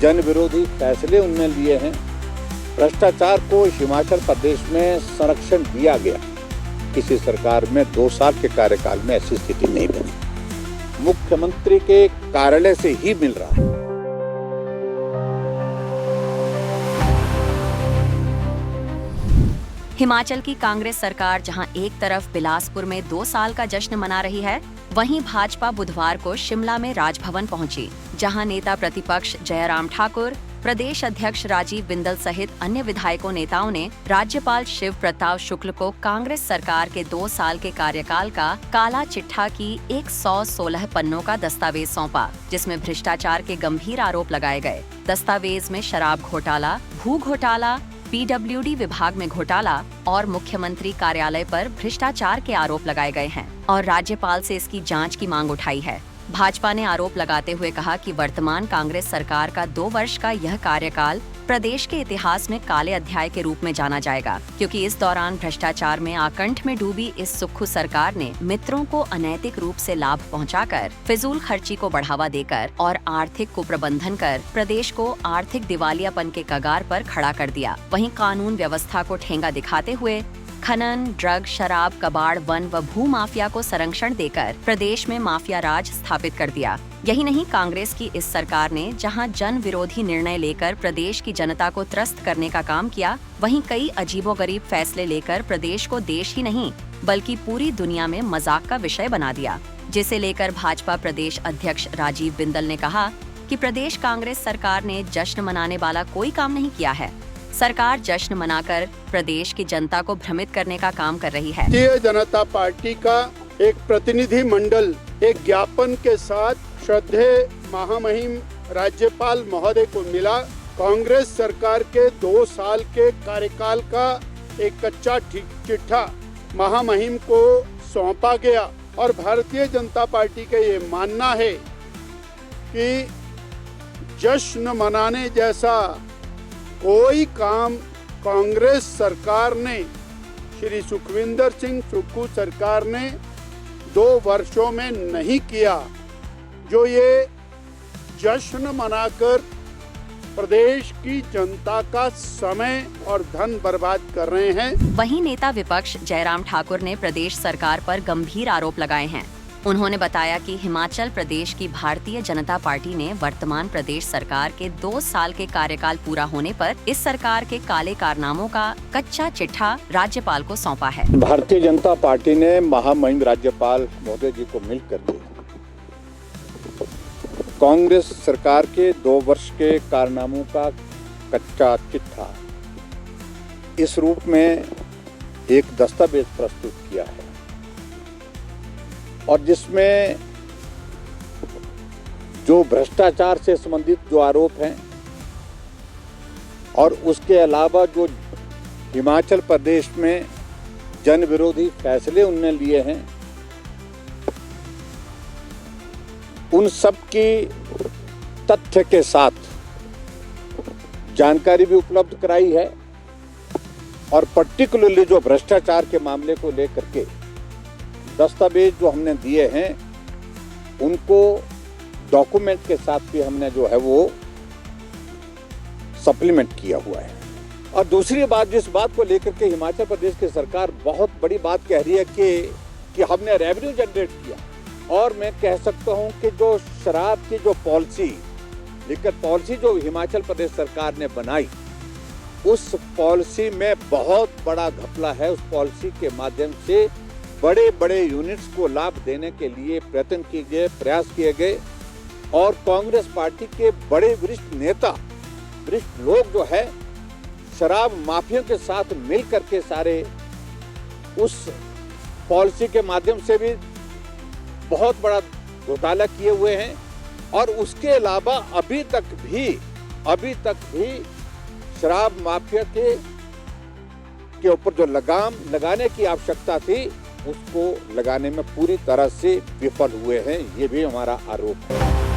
जन विरोधी फैसले उनने लिए हैं। भ्रष्टाचार को हिमाचल प्रदेश में संरक्षण दिया गया। किसी सरकार में 2 साल के कार्यकाल में ऐसी स्थिति नहीं बनी। मुख्यमंत्री के कार्यालय से ही मिल रहा है। हिमाचल की कांग्रेस सरकार जहां एक तरफ बिलासपुर में 2 साल का जश्न मना रही है, वहीं भाजपा बुधवार को शिमला में राजभवन पहुंची, जहां नेता प्रतिपक्ष जयराम ठाकुर, प्रदेश अध्यक्ष राजीव बिंदल सहित अन्य विधायकों नेताओं ने राज्यपाल शिव प्रताप शुक्ल को कांग्रेस सरकार के 2 साल के कार्यकाल का काला चिट्ठा की 116 पन्नों का दस्तावेज सौंपा, जिसमें भ्रष्टाचार के गंभीर आरोप लगाए गए। दस्तावेज में शराब घोटाला, भू घोटाला, पीडब्ल्यूडी विभाग में घोटाला और मुख्यमंत्री कार्यालय पर भ्रष्टाचार के आरोप लगाए गए हैं और राज्यपाल से इसकी जांच की मांग उठाई है। भाजपा ने आरोप लगाते हुए कहा कि वर्तमान कांग्रेस सरकार का 2 वर्ष का यह कार्यकाल प्रदेश के इतिहास में काले अध्याय के रूप में जाना जाएगा, क्योंकि इस दौरान भ्रष्टाचार में आकंठ में डूबी इस सुक्खू सरकार ने मित्रों को अनैतिक रूप से लाभ पहुंचाकर, फिजूल खर्ची को बढ़ावा देकर और आर्थिक कुप्रबंधन कर प्रदेश को आर्थिक दिवालियापन के कगार पर खड़ा कर दिया। वहीं कानून व्यवस्था को ठेंगा दिखाते हुए खनन, ड्रग, शराब, कबाड़, वन व भू माफिया को संरक्षण देकर प्रदेश में माफिया राज स्थापित कर दिया। यही नहीं, कांग्रेस की इस सरकार ने जहां जन विरोधी निर्णय लेकर प्रदेश की जनता को त्रस्त करने का काम किया, वहीं कई अजीबोगरीब फैसले लेकर प्रदेश को देश ही नहीं बल्कि पूरी दुनिया में मजाक का विषय बना दिया, जिसे लेकर भाजपा प्रदेश अध्यक्ष राजीव बिंदल ने कहा कि प्रदेश कांग्रेस सरकार ने जश्न मनाने वाला कोई काम नहीं किया है। सरकार जश्न मनाकर प्रदेश की जनता को भ्रमित करने का काम कर रही है। भारतीय जनता पार्टी का एक प्रतिनिधि मंडल एक ज्ञापन के साथ श्रद्धेय महामहिम राज्यपाल महोदय को मिला। कांग्रेस सरकार के 2 साल के कार्यकाल का एक कच्चा चिट्ठा महामहिम को सौंपा गया और भारतीय जनता पार्टी का ये मानना है कि जश्न मनाने जैसा कोई काम कांग्रेस सरकार ने, श्री सुखविंदर सिंह सुक्खू सरकार ने 2 वर्षों में नहीं किया। जो ये जश्न मनाकर प्रदेश की जनता का समय और धन बर्बाद कर रहे हैं। वहीं नेता विपक्ष जयराम ठाकुर ने प्रदेश सरकार पर गंभीर आरोप लगाए हैं। उन्होंने बताया कि हिमाचल प्रदेश की भारतीय जनता पार्टी ने वर्तमान प्रदेश सरकार के 2 साल के कार्यकाल पूरा होने पर इस सरकार के काले कारनामों का कच्चा चिट्ठा राज्यपाल को सौंपा है। भारतीय जनता पार्टी ने महामहिम राज्यपाल महोदय जी को मिलकर के कांग्रेस सरकार के 2 वर्ष के कारनामों का कच्चा चिट्ठा इस रूप में एक दस्तावेज प्रस्तुत किया है और जिसमें जो भ्रष्टाचार से संबंधित जो आरोप हैं और उसके अलावा जो हिमाचल प्रदेश में जन विरोधी फैसले उनने लिए हैं, उन सब की तथ्य के साथ जानकारी भी उपलब्ध कराई है और पर्टिकुलरली जो भ्रष्टाचार के मामले को लेकर के दस्तावेज जो हमने दिए हैं उनको डॉक्यूमेंट के साथ भी हमने जो है वो सप्लीमेंट किया हुआ है। और दूसरी बात, जिस बात को लेकर के हिमाचल प्रदेश की सरकार बहुत बड़ी बात कह रही है कि हमने रेवेन्यू जनरेट किया, और मैं कह सकता हूं कि जो शराब की जो पॉलिसी, लिकर पॉलिसी जो हिमाचल प्रदेश सरकार ने बनाई, उस पॉलिसी में बहुत बड़ा घपला है। उस पॉलिसी के माध्यम से बड़े बड़े यूनिट्स को लाभ देने के लिए प्रयत्न किए गए, प्रयास किए गए और कांग्रेस पार्टी के बड़े वरिष्ठ नेता, वरिष्ठ लोग जो है शराब माफिया के साथ मिल करके सारे उस पॉलिसी के माध्यम से भी बहुत बड़ा घोटाला किए हुए हैं। और उसके अलावा अभी तक भी शराब माफिया के ऊपर जो लगाम लगाने की आवश्यकता थी, उसको लगाने में पूरी तरह से विफल हुए हैं। ये भी हमारा आरोप है।